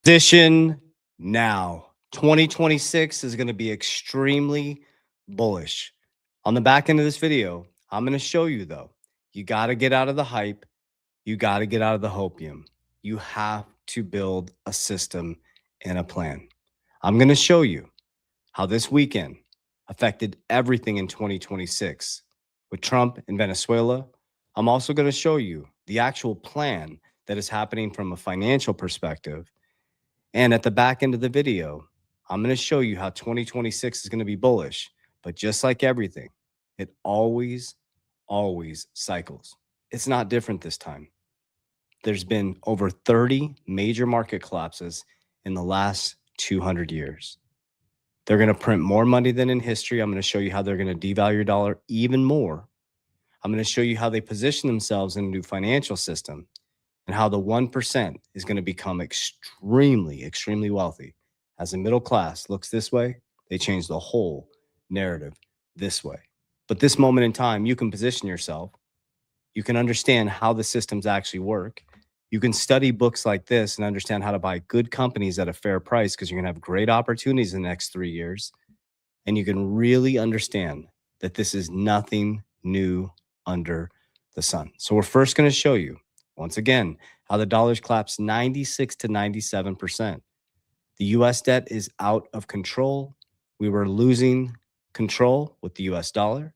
Position now. 2026 is going to be extremely bullish. On the back end of this video, I'm going to show you though, you got to get out of the hype. You got to get out of the hopium. You have to build a system and a plan. I'm going to show you how this weekend affected everything in 2026 with Trump and Venezuela. I'm also going to show you the actual plan that is happening from a financial perspective. And at the back end of the video, I'm going to show you how 2026 is going to be bullish. But just like everything, it always cycles. It's not different this time. There's been over 30 major market collapses in the last 200 years. They're going to print more money than in history. I'm going to show you how they're going to devalue your dollar even more. I'm going to show you how they position themselves in a new financial system and how the 1% is going to become extremely wealthy. As the middle class looks this way, they change the whole narrative this way. But this moment in time, you can position yourself. You can understand how the systems actually work. You can study books like this and understand how to buy good companies at a fair price because you're going to have great opportunities in the next 3 years. And you can really understand that this is nothing new under the sun. So we're first going to show you, once again, how the dollar's collapsed 96 to 97%. The US debt is out of control. We were losing control with the US dollar.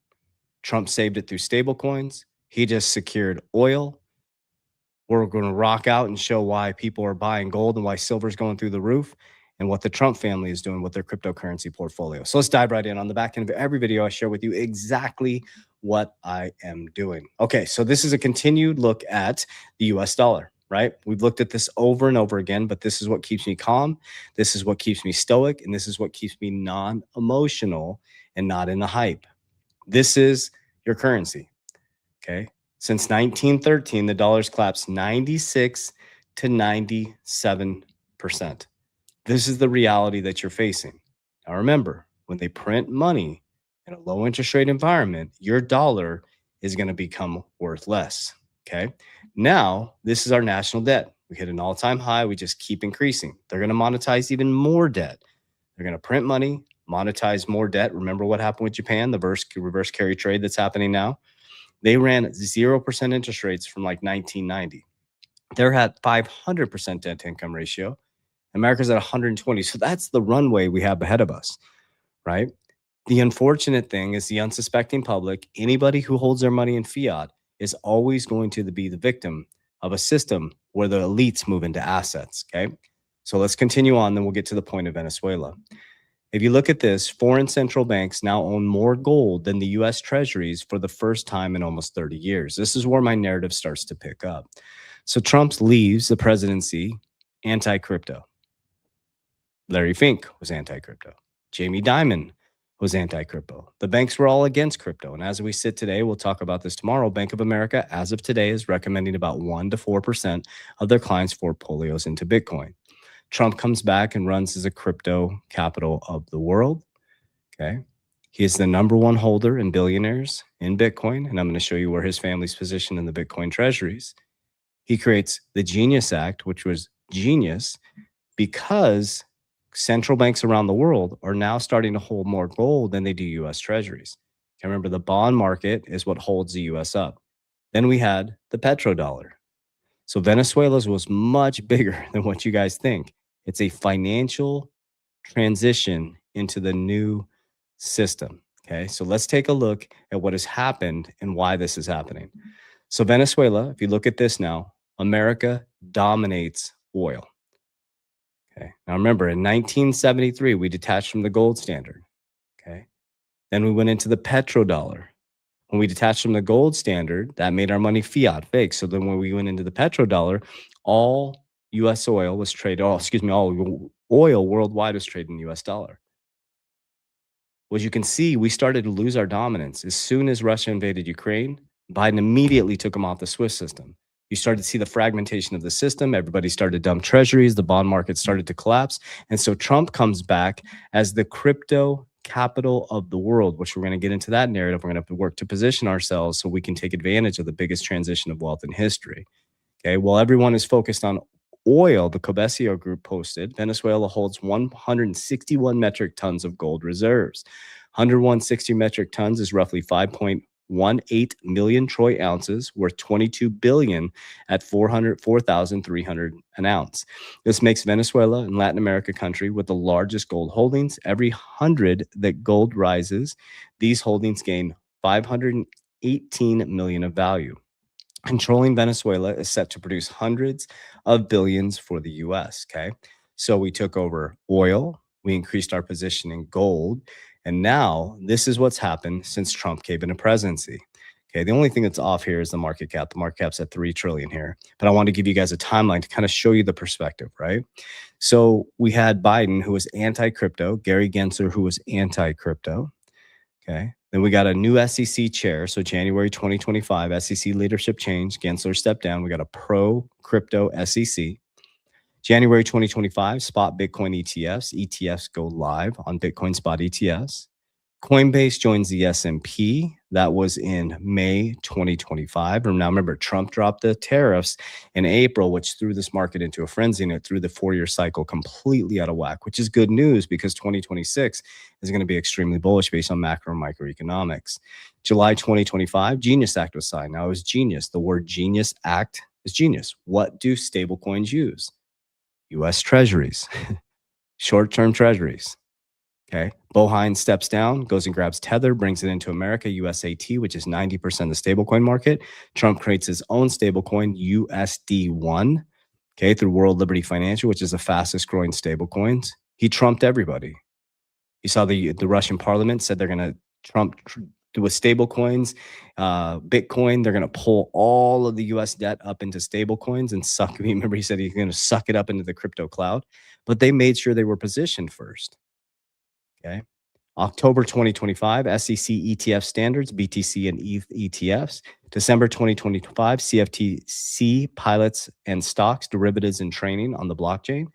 Trump saved it through stablecoins. He just secured oil. We're going to rock out and show why people are buying gold and why silver's going through the roof and what the Trump family is doing with their cryptocurrency portfolio. So let's dive right in. On the back end of every video, I share with you exactly what I am doing. Okay, so this is a continued look at the US dollar, right? We've looked at this over and over again, but this is what keeps me calm. This is what keeps me stoic. And this is what keeps me non-emotional and not in the hype. This is your currency, okay? Since 1913, the dollar's collapsed 96 to 97%. This is the reality that you're facing. Now, remember, when they print money in a low interest rate environment, your dollar is going to become worth less. Okay. Now, this is our national debt. We hit an all time high. We just keep increasing. They're going to monetize even more debt. They're going to print money, monetize more debt. Remember what happened with Japan, the reverse carry trade that's happening now? They ran 0% interest rates from like 1990. They're at 500% debt to income ratio. America's at 120. So that's the runway we have ahead of us, right? The unfortunate thing is the unsuspecting public, anybody who holds their money in fiat is always going to be the victim of a system where the elites move into assets, okay? So let's continue on, then we'll get to the point of Venezuela. If you look at this, foreign central banks now own more gold than the US treasuries for the first time in almost 30 years. This is where my narrative starts to pick up. So Trump leaves the presidency anti-crypto. Larry Fink was anti-crypto. Jamie Dimon was anti-crypto. The banks were all against crypto. And as we sit today, we'll talk about this tomorrow. Bank of America, as of today, is recommending about 1 to 4% of their clients' portfolios into Bitcoin. Trump comes back and runs as a crypto capital of the world. Okay. He is the number one holder in billionaires in Bitcoin. And I'm going to show you where his family's positioned in the Bitcoin treasuries. He creates the Genius Act, which was genius because central banks around the world are now starting to hold more gold than they do US treasuries. Okay, remember, the bond market is what holds the US up. Then we had the petrodollar. So Venezuela's was much bigger than what you guys think. It's a financial transition into the new system. Okay, so let's take a look at what has happened and why this is happening. So Venezuela, if you look at this now, America dominates oil. Okay, now remember, in 1973, we detached from the gold standard. Okay, then we went into the petrodollar. When we detached from the gold standard, that made our money fiat fake. So then when we went into the petrodollar, all US oil was traded, all oil worldwide was traded in US dollar. Well, as you can see, we started to lose our dominance. As soon as Russia invaded Ukraine, Biden immediately took them off the SWIFT system. You started to see the fragmentation of the system. Everybody started to dump treasuries. The bond market started to collapse. And so Trump comes back as the crypto capital of the world, which we're going to get into that narrative. We're going to have to work to position ourselves so we can take advantage of the biggest transition of wealth in history. Okay, well, everyone is focused on oil, the Cobesio group posted, Venezuela holds 161 metric tons of gold reserves. 160 metric tons is roughly 5.18 million troy ounces, worth 22 billion at 4,300 an ounce. This makes Venezuela and Latin America country with the largest gold holdings. Every 100 that gold rises, these holdings gain 518 million of value. Controlling Venezuela is set to produce hundreds of billions for the US. Okay. So we took over oil, we increased our position in gold, and now this is what's happened since Trump came into presidency. Okay. The only thing that's off here is the market cap. The market cap's at 3 trillion here. But I want to give you guys a timeline to kind of show you the perspective, right? So we had Biden, who was anti-crypto, Gary Gensler, who was anti-crypto. Okay. Then we got a new SEC chair. So January 2025, SEC leadership change. Gensler stepped down. We got a pro crypto SEC. January 2025, spot Bitcoin ETFs. ETFs go live on Bitcoin spot ETFs. Coinbase joins the S&P. That was in May 2025. And now remember, Trump dropped the tariffs in April, which threw this market into a frenzy, and it threw the 4-year cycle completely out of whack, which is good news because 2026 is going to be extremely bullish based on macro and microeconomics. July 2025, Genius Act was signed. Now it was genius. The word Genius Act is genius. What do stablecoins use? U.S. treasuries, short-term treasuries. Okay. Bo Hines steps down, goes and grabs Tether, brings it into America, USAT, which is 90% of the stablecoin market. Trump creates his own stablecoin, USD1, okay, through World Liberty Financial, which is the fastest growing stablecoins. He trumped everybody. You saw the Russian parliament said they're going to Trump with stablecoins, Bitcoin. They're going to pull all of the U.S. debt up into stablecoins and suck. Remember, he said he's going to suck it up into the crypto cloud, but they made sure they were positioned first. Okay. October 2025, SEC ETF standards, BTC and ETH ETFs. December 2025, CFTC pilots and stocks, derivatives and training on the blockchain.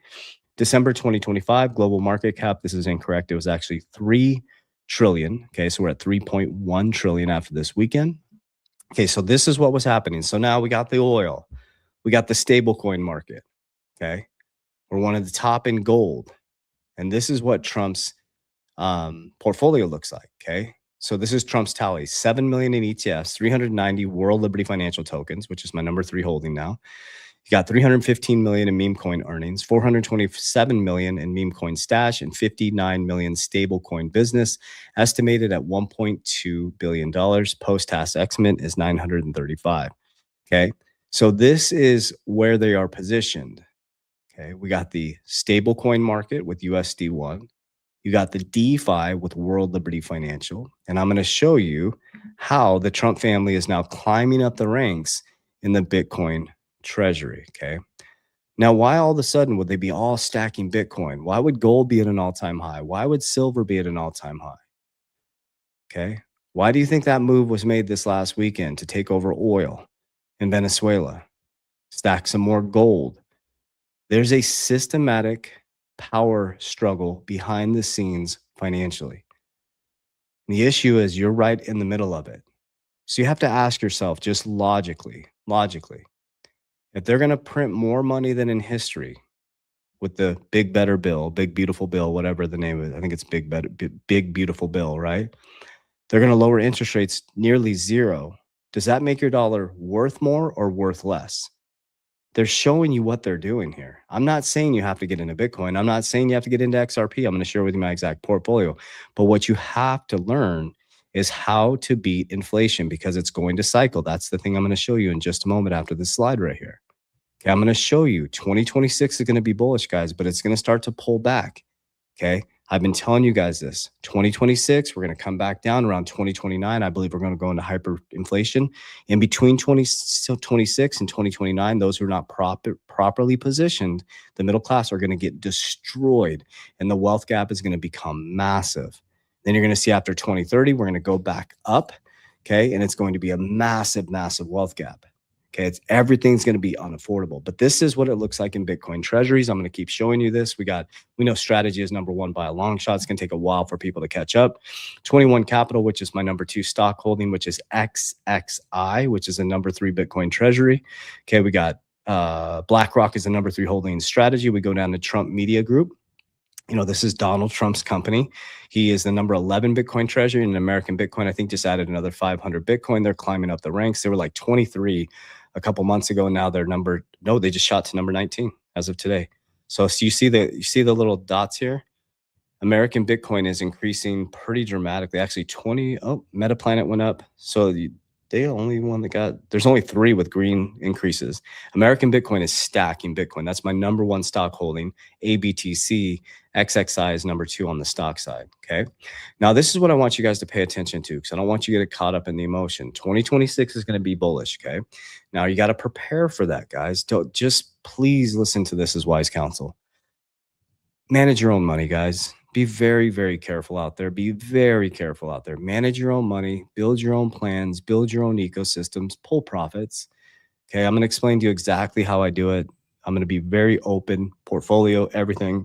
December 2025, global market cap. This is incorrect. It was actually 3 trillion. Okay. So we're at 3.1 trillion after this weekend. Okay. So this is what was happening. So now we got the oil, we got the stablecoin market. Okay. We're one of the top in gold. And this is what Trump's portfolio looks like. Okay. So this is Trump's tally: 7 million in ETFs, 390 World Liberty Financial tokens, which is my number 3 holding now. You got 315 million in meme coin earnings, 427 million in meme coin stash, and 59 million stablecoin business, estimated at $1.2 billion. Post-tax estimate is 935. Okay. So this is where they are positioned. Okay. We got the stablecoin market with USD1. You got the DeFi with World Liberty Financial. And I'm going to show you how the Trump family is now climbing up the ranks in the Bitcoin treasury. Okay. Now, why all of a sudden would they be all stacking Bitcoin? Why would gold be at an all-time high? Why would silver be at an all-time high? Okay. Why do you think that move was made this last weekend to take over oil in Venezuela? Stack some more gold. There's a systematic power struggle behind the scenes financially. And the issue is you're right in the middle of it. So you have to ask yourself, just logically, if they're going to print more money than in history with the big, better bill, big, beautiful bill, whatever the name of it, I think it's big, beautiful bill, right? They're going to lower interest rates nearly zero. Does that make your dollar worth more or worth less? They're showing you what they're doing here. I'm not saying you have to get into Bitcoin. I'm not saying you have to get into XRP. I'm going to share with you my exact portfolio. But what you have to learn is how to beat inflation because it's going to cycle. That's the thing I'm going to show you in just a moment after this slide right here. Okay, I'm going to show you 2026 is going to be bullish, guys, but it's going to start to pull back. Okay, I've been telling you guys this. 2026, we're going to come back down around 2029. I believe we're going to go into hyperinflation. In between 2026 and 2029, those who are not properly positioned, the middle class, are going to get destroyed, and the wealth gap is going to become massive. Then you're going to see after 2030, we're going to go back up, okay, and it's going to be a massive, massive wealth gap. Okay, everything's going to be unaffordable. But this is what it looks like in Bitcoin treasuries. I'm going to keep showing you this. We know strategy is number 1 by a long shot. It's going to take a while for people to catch up. 21 Capital, which is my number 2 stock holding, which is XXI, which is a number 3 Bitcoin treasury. Okay, we got BlackRock is the number 3 holding strategy. We go down to Trump Media Group. This is Donald Trump's company. He is the number 11 Bitcoin treasury, and American Bitcoin, I think, just added another 500 Bitcoin. They're climbing up the ranks. They were like 23 a couple months ago. Now they're no, they just shot to number 19 as of today. So you see the little dots here. American Bitcoin is increasing pretty dramatically. Actually, Metaplanet went up. So they only one that there's only 3 with green increases. American Bitcoin is stacking Bitcoin. That's my number 1 stock holding. ABTC, XXI is number 2 on the stock side. Okay. Now, this is what I want you guys to pay attention to, because I don't want you to get caught up in the emotion. 2026 is going to be bullish. Okay. Now, you got to prepare for that, guys. Don't just please listen to this as wise counsel. Manage your own money, guys. Be very, very careful out there. Be very careful out there. Manage your own money, build your own plans, build your own ecosystems, pull profits. Okay. I'm going to explain to you exactly how I do it. I'm going to be very open, portfolio, everything,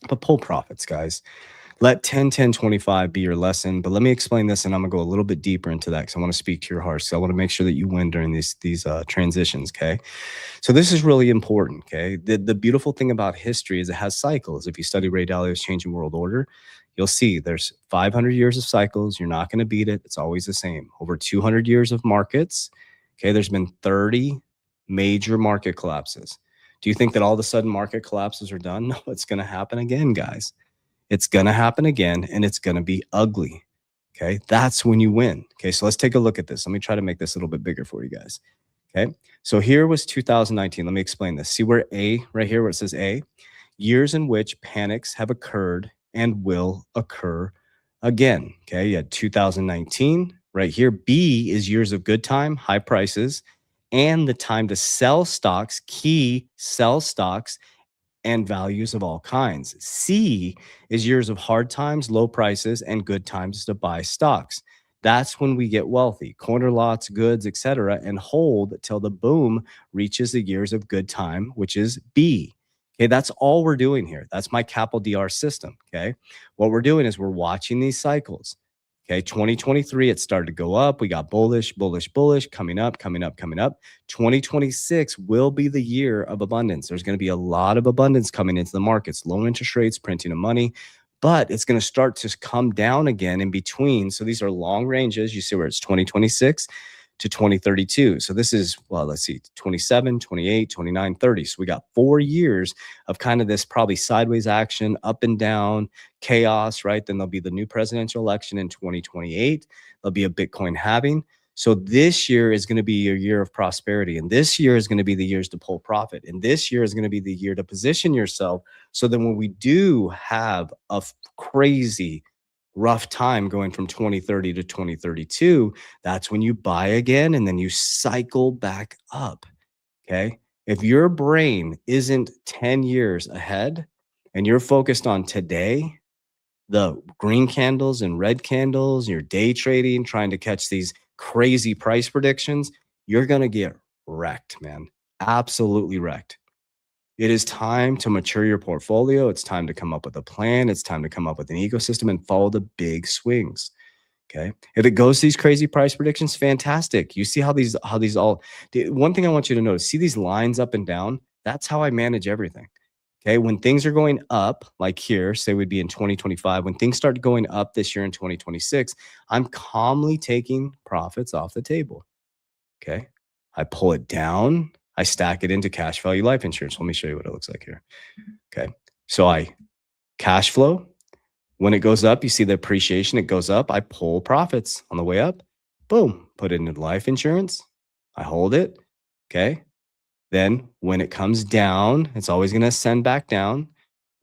but pull profits, guys. Let 10, 10, 25 be your lesson. But let me explain this, and I'm going to go a little bit deeper into that because I want to speak to your heart. So I want to make sure that you win during these transitions. Okay. So this is really important. Okay. The beautiful thing about history is it has cycles. If you study Ray Dalio's Changing World Order, you'll see there's 500 years of cycles. You're not going to beat it. It's always the same. Over 200 years of markets. Okay. There's been 30 major market collapses. Do you think that all of a sudden market collapses are done? No, it's going to happen again, guys. It's going to happen again, and it's going to be ugly. Okay. That's when you win. Okay. So let's take a look at this. Let me try to make this a little bit bigger for you guys. Okay. So here was 2019. Let me explain this. See where A, right here, where it says A, years in which panics have occurred and will occur again. Okay. You had 2019 right here. B is years of good time, high prices, and the time to sell stocks, key sell stocks, and values of all kinds. C is years of hard times, low prices, and good times to buy stocks. That's when we get wealthy, corner lots, goods, etc., and hold till the boom reaches the years of good time, which is B. Okay, that's all we're doing here. That's my capital DR system. Okay, what we're doing is we're watching these cycles. Okay, 2023, it started to go up. We got bullish, bullish, bullish, coming up, coming up, coming up. 2026 will be the year of abundance. There's going to be a lot of abundance coming into the markets, low interest rates, printing of money, but it's going to start to come down again in between. So these are long ranges. You see where it's 2026 to 2032. So this is, well, let's see, 27, 28, 29, 30. So we got 4 years of kind of this probably sideways action, up and down, chaos, right? Then there'll be the new presidential election in 2028. There'll be a Bitcoin halving. So this year is going to be your year of prosperity. And this year is going to be the years to pull profit. And this year is going to be the year to position yourself so that when we do have a crazy rough time going from 2030 to 2032, that's when you buy again and then you cycle back up. Okay. If your brain isn't 10 years ahead and you're focused on today, the green candles and red candles, you're day trading, trying to catch these crazy price predictions, you're going to get wrecked, man. Absolutely wrecked. It is time to mature your portfolio. It's time to come up with a plan. It's time to come up with an ecosystem and follow the big swings. Okay. If it goes to these crazy price predictions, fantastic. You see how these all, one thing I want you to notice, see these lines up and down? That's how I manage everything. Okay. When things are going up, like here, say we'd be in 2025, when things start going up this year in 2026, I'm calmly taking profits off the table. Okay. I pull it down. I stack it into cash value life insurance. Let me show you what it looks like here. Okay. So I cash flow. When it goes up, you see the appreciation, it goes up. I pull profits on the way up. Boom. Put it into life insurance. I hold it. Okay. Then when it comes down, it's always going to ascend back down.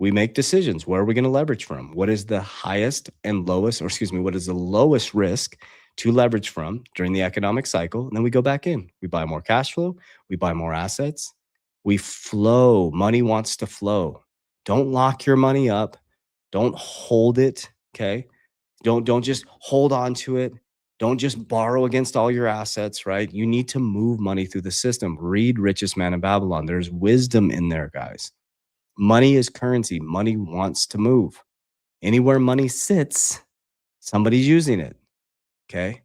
We make decisions. Where are we going to leverage from? What is the highest and lowest, or excuse me, what is the lowest risk to leverage from during the economic cycle? And then we go back in. We buy more cash flow. We buy more assets. We flow. Money wants to flow. Don't lock your money up. Don't hold it. Okay. Don't just hold on to it. Don't just borrow against all your assets, right? You need to move money through the system. Read Richest Man in Babylon. There's wisdom in there, guys. Money is currency. Money wants to move. Anywhere money sits, somebody's using it. Okay.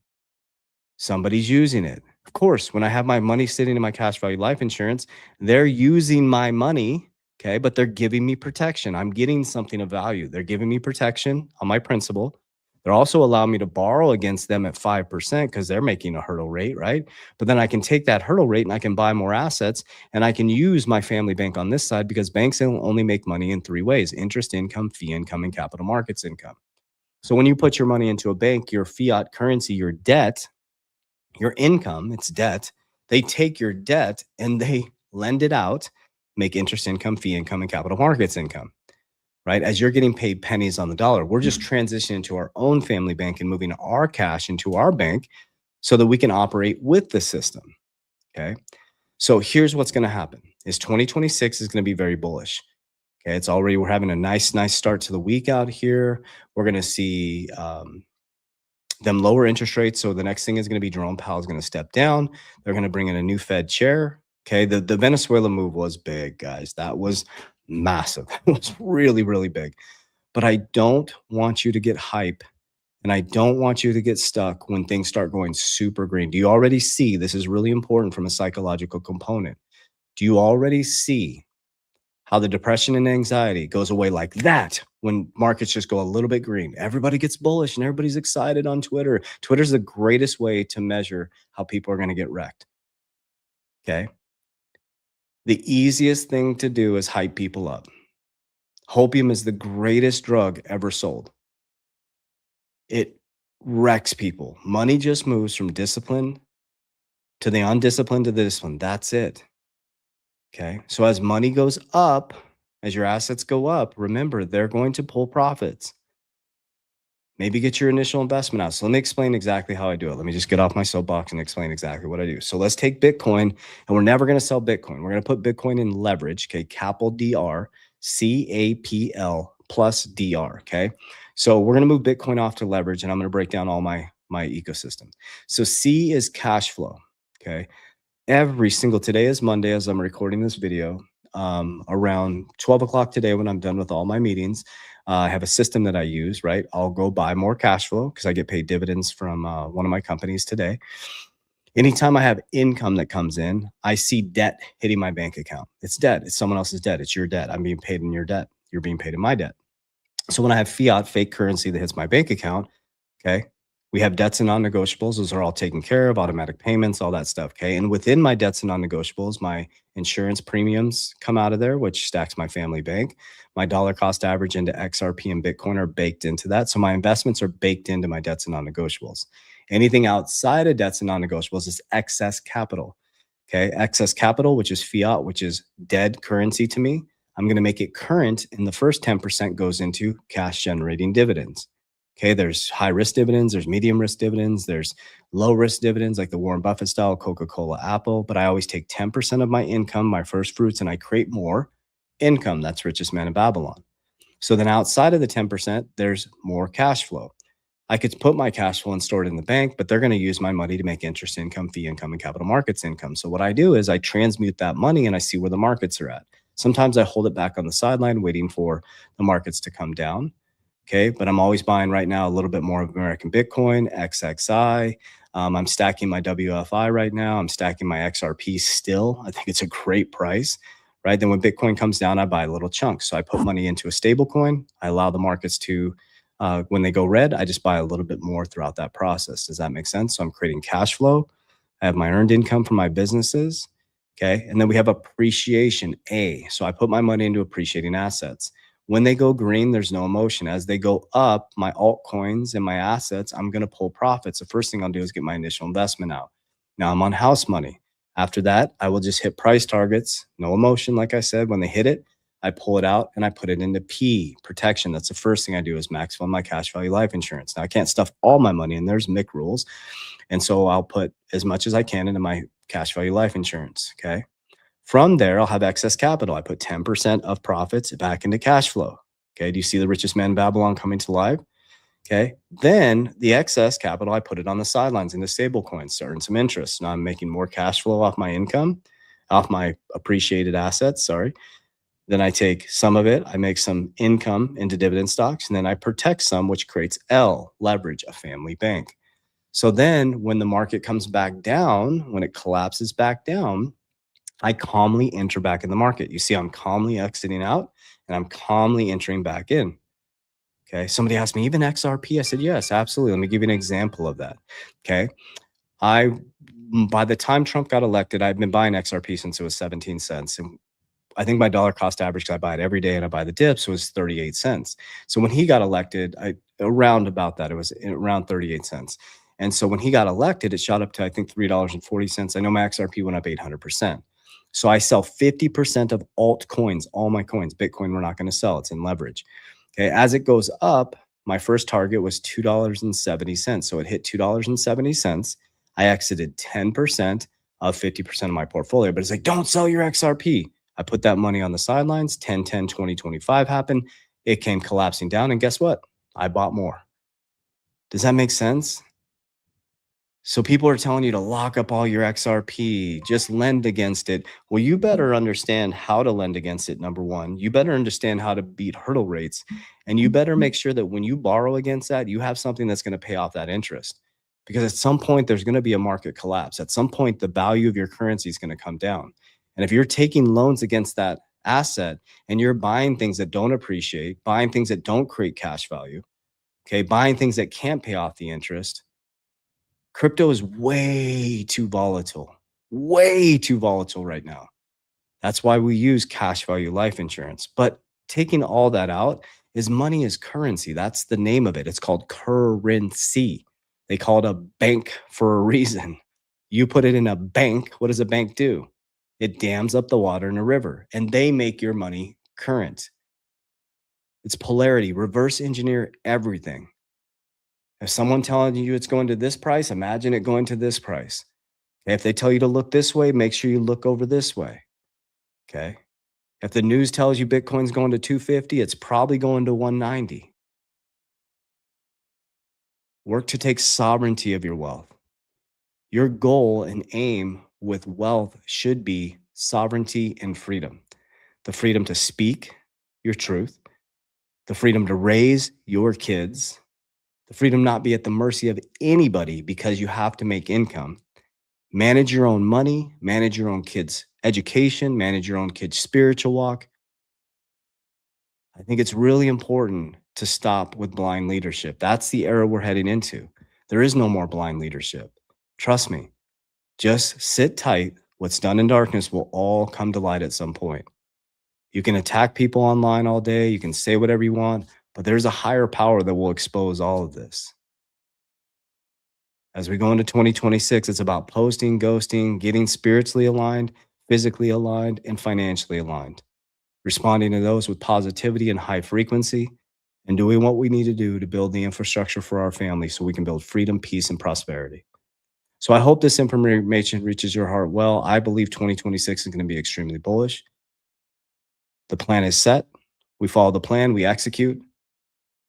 Somebody's using it. Of course, when I have my money sitting in my cash value life insurance, they're using my money, okay, but they're giving me protection. I'm getting something of value. They're giving me protection on my principal. They're also allowing me to borrow against them at 5% because they're making a hurdle rate, right? But then I can take that hurdle rate and I can buy more assets and I can use my family bank on this side because banks only make money in three ways: interest income, fee income, and capital markets income. So when you put your money into a bank, your fiat currency, your debt, your income, it's debt. They take your debt and they lend it out, make interest income, fee income, and capital markets income, right? As you're getting paid pennies on the dollar, we're just transitioning to our own family bank and moving our cash into our bank so that we can operate with the system. Okay. So here's what's going to happen is 2026 is going to be very bullish. Okay. We're having a nice start to the week out here. We're going to see, them lower interest rates. So the next thing is going to be Jerome Powell is going to step down. They're going to bring in a new Fed chair. Okay. The Venezuela move was big, guys. That was massive. It was really, really big. But I don't want you to get hype and I don't want you to get stuck when things start going super green. Do you already see? This is really important from a psychological component. Do you already see how the depression and anxiety goes away like that when markets just go a little bit green? Everybody gets bullish and everybody's excited on Twitter. Twitter's the greatest way to measure how people are going to get wrecked. Okay. The easiest thing to do is hype people up. Hopium is the greatest drug ever sold. It wrecks people. Money just moves from discipline to the undisciplined to the disciplined. That's it. Okay. So as money goes up, as your assets go up, remember, they're going to pull profits. Maybe get your initial investment out. So let me explain exactly how I do it. Let me just get off my soapbox and explain exactly what I do. So let's take Bitcoin, and we're never going to sell Bitcoin. We're going to put Bitcoin in leverage, okay? Capital DR, CAPL plus DR, okay? So we're going to move Bitcoin off to leverage, and I'm going to break down all my ecosystem. So C is cash flow, okay? Today is Monday as I'm recording this video. Around 12 o'clock today, when I'm done with all my meetings, I have a system that I use, right? I'll go buy more cash flow because I get paid dividends from one of my companies today. Anytime I have income that comes in, I see debt hitting my bank account. It's debt. It's someone else's debt. It's your debt. I'm being paid in your debt. You're being paid in my debt. So when I have fiat, fake currency that hits my bank account, okay, we have debts and non-negotiables. Those are all taken care of, automatic payments, all that stuff. Okay. And within my debts and non-negotiables, my insurance premiums come out of there, which stacks my family bank. My dollar cost average into XRP and Bitcoin are baked into that. So my investments are baked into my debts and non-negotiables. Anything outside of debts and non-negotiables is excess capital. Okay. Excess capital, which is fiat, which is dead currency to me. I'm going to make it current. And the first 10% goes into cash generating dividends. Okay, there's high risk dividends, there's medium risk dividends, there's low risk dividends like the Warren Buffett style, Coca-Cola, Apple. But I always take 10% of my income, my first fruits, and I create more income. That's richest man in Babylon. So then outside of the 10%, there's more cash flow. I could put my cash flow and store it in the bank, but they're going to use my money to make interest income, fee income, and capital markets income. So what I do is I transmute that money and I see where the markets are at. Sometimes I hold it back on the sideline, waiting for the markets to come down. Okay. But I'm always buying right now a little bit more of American Bitcoin, XXI. I'm stacking my WFI right now. I'm stacking my XRP still. I think it's a great price, right? Then when Bitcoin comes down, I buy a little chunk. So I put money into a stable coin. I allow the markets to, when they go red, I just buy a little bit more throughout that process. Does that make sense? So I'm creating cash flow. I have my earned income from my businesses. Okay. And then we have appreciation, A. So I put my money into appreciating assets. When they go green, there's no emotion. As they go up, my altcoins and my assets, I'm going to pull profits. The first thing I'll do is get my initial investment out. Now I'm on house money. After that, I will just hit price targets. No emotion. Like I said, when they hit it, I pull it out and I put it into P, protection. That's the first thing I do is max fund my cash value life insurance. Now I can't stuff all my money in. There's MIC rules. And so I'll put as much as I can into my cash value life insurance. Okay. From there, I'll have excess capital. I put 10% of profits back into cash flow. Okay. Do you see the richest man in Babylon coming to life? Okay. Then the excess capital, I put it on the sidelines into stable coins to earn some interest. Now I'm making more cash flow off my income, off my appreciated assets. Sorry. Then I take some of it, I make some income into dividend stocks, and then I protect some, which creates L, leverage, a family bank. So then when the market comes back down, when it collapses back down, I calmly enter back in the market. You see, I'm calmly exiting out and I'm calmly entering back in. Okay. Somebody asked me, even XRP? I said, yes, absolutely. Let me give you an example of that. Okay. I, by the time Trump got elected, I've been buying XRP since it was 17 cents. And I think my dollar cost average, because I buy it every day and I buy the dips, was 38 cents. So when he got elected, around about that, it was around 38 cents. And so when he got elected, it shot up to, I think, $3.40. I know my XRP went up 800%. So I sell 50% of altcoins, all my coins. Bitcoin, we're not going to sell. It's in leverage. Okay. As it goes up, my first target was $2.70. So it hit $2.70. I exited 10% of 50% of my portfolio, but it's like, don't sell your XRP. I put that money on the sidelines. 10, 10, 20, 25 happened. It came collapsing down. And guess what? I bought more. Does that make sense? So people are telling you to lock up all your XRP, just lend against it. Well, you better understand how to lend against it, number one. You better understand how to beat hurdle rates. And you better make sure that when you borrow against that, you have something that's going to pay off that interest. Because at some point, there's going to be a market collapse. At some point, the value of your currency is going to come down. And if you're taking loans against that asset and you're buying things that don't appreciate, buying things that don't create cash value, okay, buying things that can't pay off the interest, crypto is way too volatile right now. That's why we use cash value life insurance. But taking all that out, is money is currency. That's the name of it. It's called currency. They call it a bank for a reason. You put it in a bank, what does a bank do? It dams up the water in a river and they make your money current. It's polarity, reverse engineer everything. If someone telling you it's going to this price, imagine it going to this price. Okay? If they tell you to look this way, make sure you look over this way. Okay. If the news tells you Bitcoin's going to 250, it's probably going to 190. Work to take sovereignty of your wealth. Your goal and aim with wealth should be sovereignty and freedom. The freedom to speak your truth, the freedom to raise your kids, the freedom not be at the mercy of anybody because you have to make income. Manage your own money, manage your own kids' education, manage your own kids' spiritual walk. I think it's really important to stop with blind leadership. That's the era we're heading into. There is no more blind leadership. Trust me. Just sit tight. What's done in darkness will all come to light at some point. You can attack people online all day. You can say whatever you want, but there's a higher power that will expose all of this. As we go into 2026, it's about posting, ghosting, getting spiritually aligned, physically aligned, and financially aligned. Responding to those with positivity and high frequency, and doing what we need to do to build the infrastructure for our family so we can build freedom, peace, and prosperity. So I hope this information reaches your heart well. I believe 2026 is going to be extremely bullish. The plan is set. We follow the plan, we execute,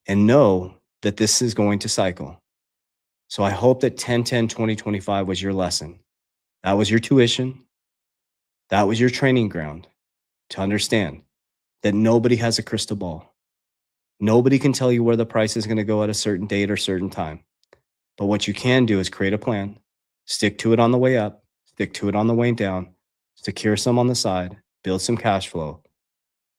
and know that this is going to cycle. So I hope that 10-10-2025 was your lesson. That was your tuition. That was your training ground to understand that nobody has a crystal ball. Nobody can tell you where the price is going to go at a certain date or certain time. But what you can do is create a plan, stick to it on the way up, stick to it on the way down, secure some on the side, build some cash flow,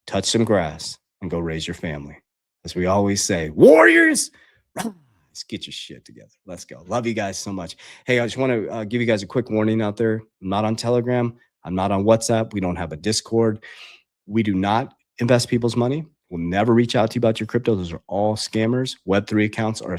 touch some grass, and go raise your family. As we always say, warriors, rise, get your shit together. Let's go. Love you guys so much. Hey, I just want to give you guys a quick warning out there. I'm not on Telegram. I'm not on WhatsApp. We don't have a Discord. We do not invest people's money. We'll never reach out to you about your crypto. Those are all scammers. Web3 accounts are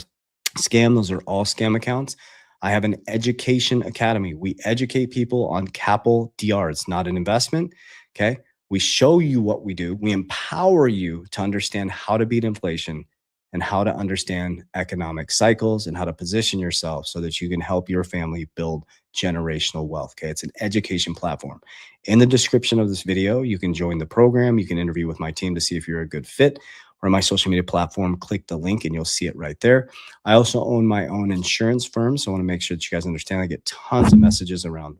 scam. Those are all scam accounts. I have an education academy. We educate people on Capel DR. It's not an investment. Okay. We show you what we do. We empower you to understand how to beat inflation and how to understand economic cycles and how to position yourself so that you can help your family build generational wealth. Okay. It's an education platform. In the description of this video, you can join the program. You can interview with my team to see if you're a good fit. Or my social media platform, click the link and you'll see it right there. I also own my own insurance firm. So I want to make sure that you guys understand. I get tons of messages around,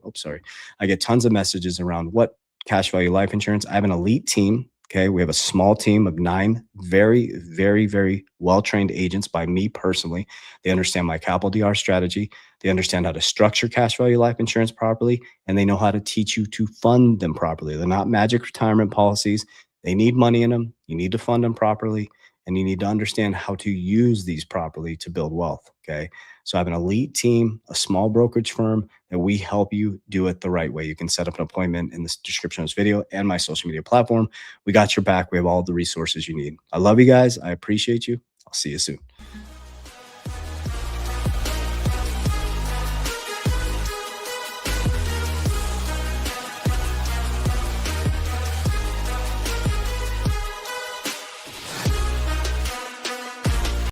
I get tons of messages around what cash value life insurance. I have an elite team Okay. We have a small team of 9 very, very, very well trained agents by me personally. They understand my capital DR strategy. They understand how to structure cash value life insurance properly, and they know how to teach you to fund them properly. They're not magic retirement policies. They need money in them. You need to fund them properly, and you need to understand how to use these properly to build wealth. Okay. So I have an elite team, a small brokerage firm that we help you do it the right way. You can set up an appointment in the description of this video and my social media platform. We got your back. We have all the resources you need. I love you guys. I appreciate you. I'll see you soon.